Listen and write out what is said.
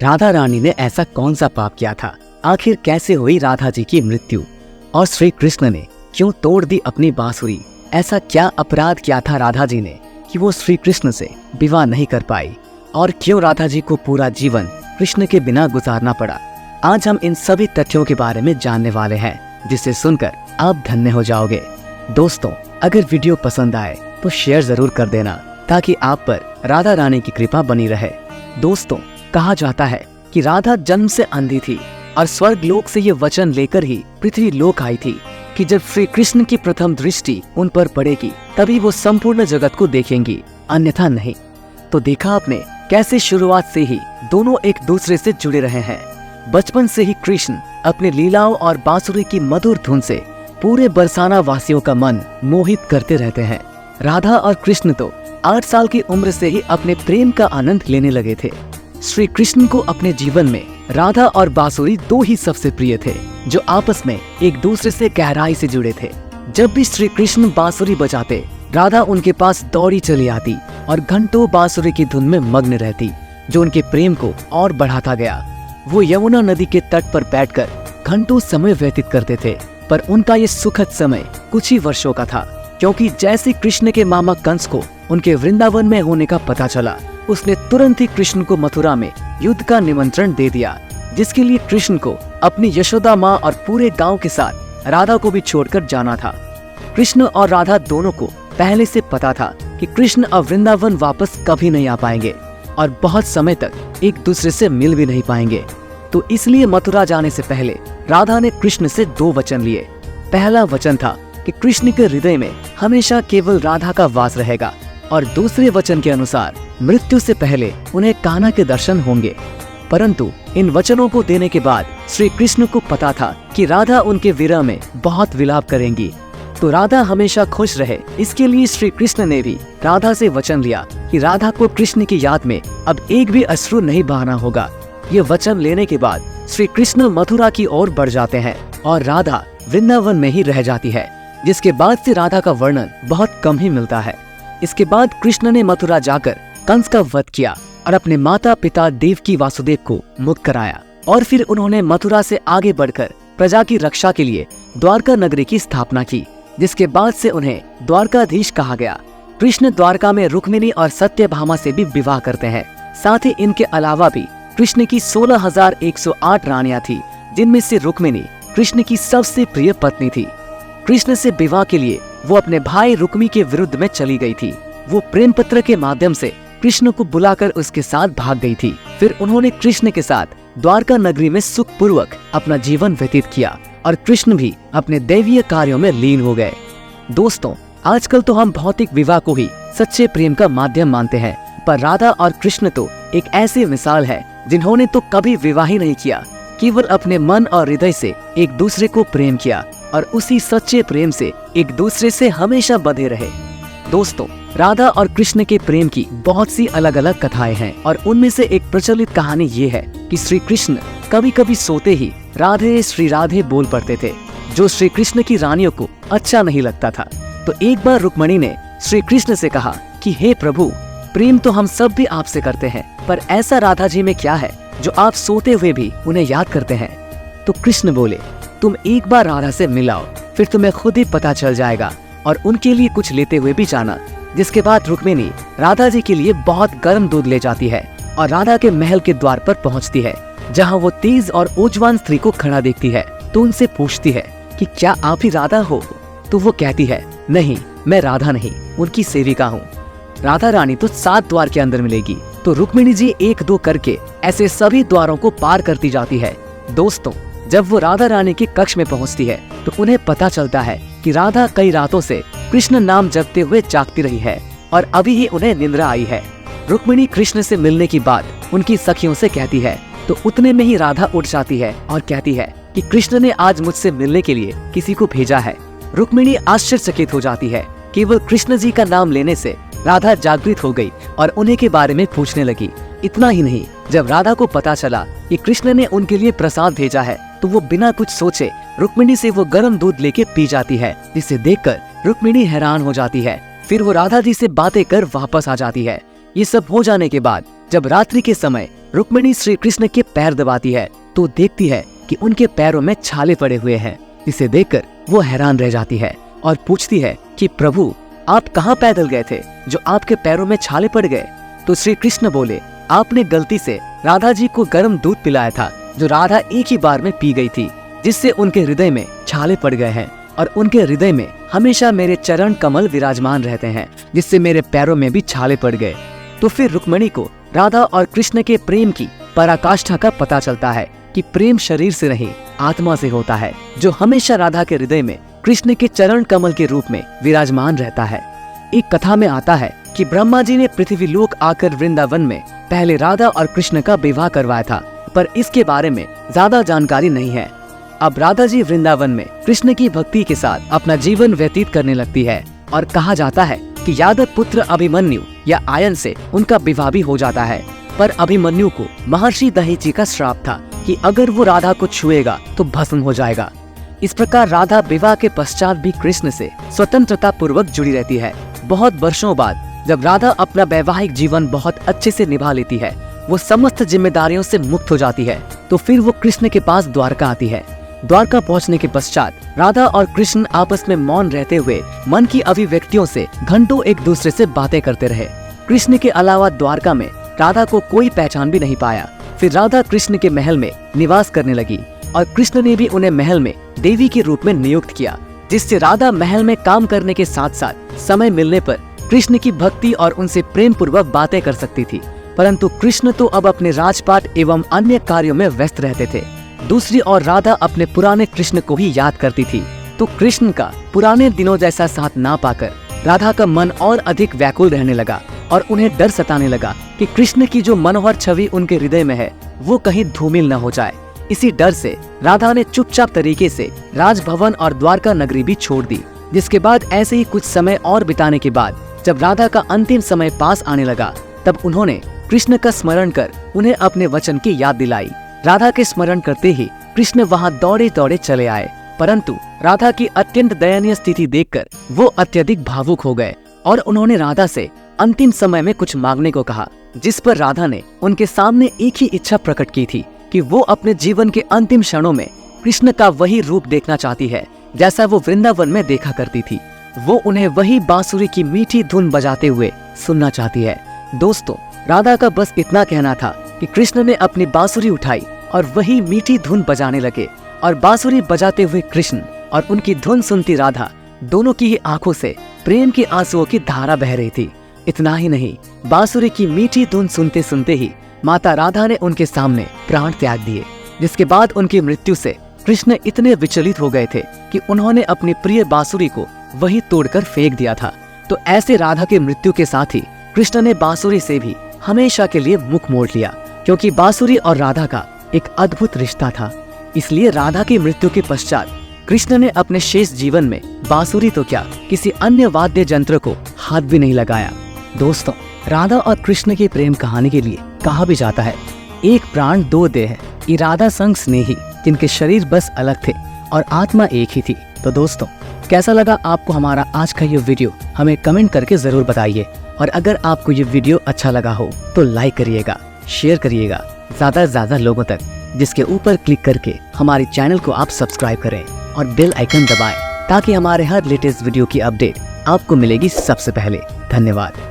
राधा रानी ने ऐसा कौन सा पाप किया था? आखिर कैसे हुई राधा जी की मृत्यु? और श्री कृष्ण ने क्यों तोड़ दी अपनी बांसुरी? ऐसा क्या अपराध किया था राधा जी ने कि वो श्री कृष्ण से विवाह नहीं कर पाई? और क्यों राधा जी को पूरा जीवन कृष्ण के बिना गुजारना पड़ा? आज हम इन सभी तथ्यों के बारे में जानने वाले हैं, जिसे सुनकर आप धन्य हो जाओगे। दोस्तों, अगर वीडियो पसंद आए तो शेयर जरूर कर देना, ताकि आप पर राधा रानी की कृपा बनी रहे। दोस्तों, कहा जाता है कि राधा जन्म से अंधी थी और स्वर्ग लोक से ये वचन लेकर ही पृथ्वी लोक आई थी कि जब श्री कृष्ण की प्रथम दृष्टि उन पर पड़ेगी तभी वो संपूर्ण जगत को देखेंगी, अन्यथा नहीं। तो देखा आपने कैसे शुरुआत से ही दोनों एक दूसरे से जुड़े रहे हैं। बचपन से ही कृष्ण अपनी लीलाओं और बांसुरी की मधुर धुन से पूरे बरसाना वासियों का मन मोहित करते रहते हैं। राधा और कृष्ण तो 8 साल की उम्र से ही अपने प्रेम का आनंद लेने लगे थे। श्री कृष्ण को अपने जीवन में राधा और बांसुरी दो ही सबसे प्रिय थे, जो आपस में एक दूसरे से गहराई से जुड़े थे। जब भी श्री कृष्ण बांसुरी बजाते, राधा उनके पास दौड़ी चली आती और घंटों बांसुरी की धुन में मग्न रहती, जो उनके प्रेम को और बढ़ाता गया। वो यमुना नदी के तट पर बैठकर घंटों समय व्यतीत करते थे, पर उनका ये सुखद समय कुछ ही वर्षों का था, क्योंकि जैसे कृष्ण के मामा कंस को उनके वृंदावन में होने का पता चला, उसने तुरंत ही कृष्ण को मथुरा में युद्ध का निमंत्रण दे दिया, जिसके लिए कृष्ण को अपनी यशोदा माँ और पूरे गांव के साथ राधा को भी छोड़कर जाना था। कृष्ण और राधा दोनों को पहले से पता था कि कृष्ण अब वृंदावन वापस कभी नहीं आ पाएंगे और बहुत समय तक एक दूसरे से मिल भी नहीं पाएंगे। तो इसलिए मथुरा जाने से पहले राधा ने कृष्ण से 2 वचन लिए। पहला वचन था कि कृष्ण के हृदय में हमेशा केवल राधा का वास रहेगा, और दूसरे वचन के अनुसार मृत्यु से पहले उन्हें कान्हा के दर्शन होंगे। परंतु इन वचनों को देने के बाद श्री कृष्ण को पता था कि राधा उनके विरह में बहुत विलाप करेंगी, तो राधा हमेशा खुश रहे, इसके लिए श्री कृष्ण ने भी राधा से वचन लिया कि राधा को कृष्ण की याद में अब एक भी अश्रु नहीं बहाना होगा। ये वचन लेने के बाद श्री कृष्ण मथुरा की ओर बढ़ जाते हैं और राधा वृंदावन में ही रह जाती है, जिसके बाद से राधा का वर्णन बहुत कम ही मिलता है। इसके बाद कृष्ण ने मथुरा जाकर कंस का वध किया और अपने माता पिता देवकी वासुदेव को मुक्त कराया, और फिर उन्होंने मथुरा से आगे बढ़कर प्रजा की रक्षा के लिए द्वारका नगरी की स्थापना की, जिसके बाद से उन्हें द्वारकाधीश कहा गया। कृष्ण द्वारका में रुक्मिणी और सत्यभामा से भी विवाह करते हैं। साथ ही इनके अलावा भी कृष्ण की 16,108 रानियां थी, जिनमें से रुक्मिणी कृष्ण की सबसे प्रिय पत्नी थी। कृष्ण से विवाह के लिए वो अपने भाई रुक्मी के विरुद्ध में चली गई थी। वो प्रेम पत्र के माध्यम से कृष्ण को बुलाकर उसके साथ भाग गई थी। फिर उन्होंने कृष्ण के साथ द्वारका नगरी में सुखपूर्वक अपना जीवन व्यतीत किया और कृष्ण भी अपने दैवीय कार्यों में लीन हो गए। दोस्तों, आजकल तो हम भौतिक विवाह को ही सच्चे प्रेम का माध्यम मानते हैं, पर राधा और कृष्ण तो एक ऐसी मिसाल है जिन्होंने तो कभी विवाह ही नहीं किया, केवल अपने मन और हृदय से एक दूसरे को प्रेम किया और उसी सच्चे प्रेम से एक दूसरे से हमेशा बंधे रहे। दोस्तों, राधा और कृष्ण के प्रेम की बहुत सी अलग अलग कथाएं हैं, और उनमें से एक प्रचलित कहानी ये है कि श्री कृष्ण कभी कभी सोते ही राधे श्री राधे बोल पड़ते थे, जो श्री कृष्ण की रानियों को अच्छा नहीं लगता था। तो एक बार रुक्मिणी ने श्री कृष्ण से कहा कि हे प्रभु, प्रेम तो हम सब भी आपसे करते हैं, पर ऐसा राधा जी में क्या है जो आप सोते हुए भी उन्हें याद करते हैं? तो कृष्ण बोले, तुम एक बार राधा से मिलाओ, फिर तुम्हें खुद ही पता चल जाएगा, और उनके लिए कुछ लेते हुए भी जाना। जिसके बाद रुक्मिणी राधा जी के लिए बहुत गर्म दूध ले जाती है और राधा के महल के द्वार पर पहुंचती है, जहां वो तेज और ऊर्जवान स्त्री को खड़ा देखती है। तो उनसे पूछती है कि क्या आप ही राधा हो? तो वो कहती है, नहीं, मैं राधा नहीं, उनकी सेविका हूँ। राधा रानी तो 7 द्वार के अंदर मिलेगी। तो रुक्मिणी जी 1-2 करके ऐसे सभी द्वारों को पार करती जाती है। दोस्तों, जब वो राधा रानी के कक्ष में पहुंचती है तो उन्हें पता चलता है कि राधा कई रातों से कृष्ण नाम जपते हुए जागती रही है और अभी ही उन्हें निंद्रा आई है। रुक्मिणी कृष्ण से मिलने की बात उनकी सखियों से कहती है, तो उतने में ही राधा उठ जाती है और कहती है कि कृष्ण ने आज मुझसे मिलने के लिए किसी को भेजा है। रुक्मिणी आश्चर्यचकित हो जाती है। केवल कृष्ण जी का नाम लेने से राधा जागृत हो गई और उन्हीं के बारे में पूछने लगी। इतना ही नहीं, जब राधा को पता चला कि कृष्ण ने उनके लिए प्रसाद भेजा है, तो वो बिना कुछ सोचे रुक्मिणी से वो गर्म दूध लेके पी जाती है, जिसे देखकर रुक्मिणी हैरान हो जाती है। फिर वो राधा जी से बातें कर वापस आ जाती है। ये सब हो जाने के बाद जब रात्रि के समय रुक्मिणी श्री कृष्ण के पैर दबाती है तो देखती है कि उनके पैरों में छाले पड़े हुए हैं। इसे देखकर वो हैरान रह जाती है और पूछती है कि प्रभु, आप कहाँ पैदल गए थे जो आपके पैरों में छाले पड़ गए? तो श्री कृष्ण बोले, आपने गलती से राधा जी को गर्म दूध पिलाया था जो राधा एक ही बार में पी गई थी, जिससे उनके हृदय में छाले पड़ गए हैं और उनके हृदय में हमेशा मेरे चरण कमल विराजमान रहते हैं, जिससे मेरे पैरों में भी छाले पड़ गए। तो फिर रुक्मिणी को राधा और कृष्ण के प्रेम की पराकाष्ठा का पता चलता है कि प्रेम शरीर से नहीं आत्मा से होता है, जो हमेशा राधा के हृदय में कृष्ण के चरण कमल के रूप में विराजमान रहता है। एक कथा में आता है कि ब्रह्मा जी ने पृथ्वी लोक आकर वृंदावन में पहले राधा और कृष्ण का विवाह करवाया था, पर इसके बारे में ज्यादा जानकारी नहीं है। अब राधा जी वृंदावन में कृष्ण की भक्ति के साथ अपना जीवन व्यतीत करने लगती है और कहा जाता है कि यादव पुत्र अभिमन्यु या आयन से उनका विवाह भी हो जाता है। पर अभिमन्यु को महर्षि दहीची का श्राप था कि अगर वो राधा को छुएगा तो भस्म हो जाएगा। इस प्रकार राधा विवाह के पश्चात भी कृष्ण से स्वतंत्रता पूर्वक जुड़ी रहती है। बहुत वर्षों बाद जब राधा अपना वैवाहिक जीवन बहुत अच्छे से निभा लेती है, वो समस्त जिम्मेदारियों से मुक्त हो जाती है, तो फिर वो कृष्ण के पास द्वारका आती है। द्वारका पहुंचने के पश्चात राधा और कृष्ण आपस में मौन रहते हुए मन की अभिव्यक्तियों से घंटों एक दूसरे से बातें करते रहे। कृष्ण के अलावा द्वारका में राधा को कोई पहचान भी नहीं पाया। फिर राधा कृष्ण के महल में निवास करने लगी और कृष्ण ने भी उन्हें महल में देवी के रूप में नियुक्त किया, जिससे राधा महल में काम करने के साथ साथ समय मिलने पर कृष्ण की भक्ति और उनसे प्रेम पूर्वक बातें कर सकती थी। परंतु कृष्ण तो अब अपने राजपाट एवं अन्य कार्यों में व्यस्त रहते थे। दूसरी ओर राधा अपने पुराने कृष्ण को ही याद करती थी, तो कृष्ण का पुराने दिनों जैसा साथ ना पाकर राधा का मन और अधिक व्याकुल रहने लगा और उन्हें डर सताने लगा कि कृष्ण की जो मनोहर छवि उनके हृदय में है वो कहीं धूमिल न हो जाए। इसी डर से राधा ने चुपचाप तरीके से राजभवन और द्वारका नगरी भी छोड़ दी। जिसके बाद ऐसे ही कुछ समय और बिताने के बाद जब राधा का अंतिम समय पास आने लगा, तब उन्होंने कृष्ण का स्मरण कर उन्हें अपने वचन की याद दिलाई। राधा के स्मरण करते ही कृष्ण वहां दौड़े दौड़े चले आए, परंतु राधा की अत्यंत दयनीय स्थिति देखकर वो अत्यधिक भावुक हो गए और उन्होंने राधा से अंतिम समय में कुछ मांगने को कहा, जिस पर राधा ने उनके सामने एक ही इच्छा प्रकट की थी कि वो अपने जीवन के अंतिम क्षणों में कृष्ण का वही रूप देखना चाहती है जैसा वो वृंदावन में देखा करती थी। वो उन्हें वही बांसुरी की मीठी धुन बजाते हुए सुनना चाहती है। दोस्तों, राधा का बस इतना कहना था कि कृष्ण ने अपनी बांसुरी उठाई और वही मीठी धुन बजाने लगे और बांसुरी बजाते हुए कृष्ण और उनकी धुन सुनती राधा, दोनों की ही आंखों से प्रेम के आंसुओं की धारा बह रही थी। इतना ही नहीं, बांसुरी की मीठी धुन सुनते सुनते ही माता राधा ने उनके सामने प्राण त्याग दिए, जिसके बाद उनकी मृत्यु से कृष्ण इतने विचलित हो गए थे कि उन्होंने अपनी प्रिय बांसुरी को वहीं तोड़कर फेंक दिया था। तो ऐसे राधा की मृत्यु के साथ ही कृष्ण ने बांसुरी से भी हमेशा के लिए मुख मोड़ लिया, क्योंकि बांसुरी और राधा का एक अद्भुत रिश्ता था। इसलिए राधा की मृत्यु के पश्चात कृष्ण ने अपने शेष जीवन में बांसुरी तो क्या, किसी अन्य वाद्य यंत्र को हाथ भी नहीं लगाया। दोस्तों, राधा और कृष्ण की प्रेम कहानी के लिए कहा भी जाता है, एक प्राण दो देह, इरादा संग स्नेही, जिनके शरीर बस अलग थे और आत्मा एक ही थी। तो दोस्तों, कैसा लगा आपको हमारा आज का ये वीडियो, हमें कमेंट करके जरूर बताइए। और अगर आपको ये वीडियो अच्छा लगा हो तो लाइक करिएगा, शेयर करिएगा ज्यादा से ज्यादा लोगों तक, जिसके ऊपर क्लिक करके हमारे चैनल को आप सब्सक्राइब करें और बेल आइकन दबाएं, ताकि हमारे हर लेटेस्ट वीडियो की अपडेट आपको मिलेगी सबसे पहले। धन्यवाद।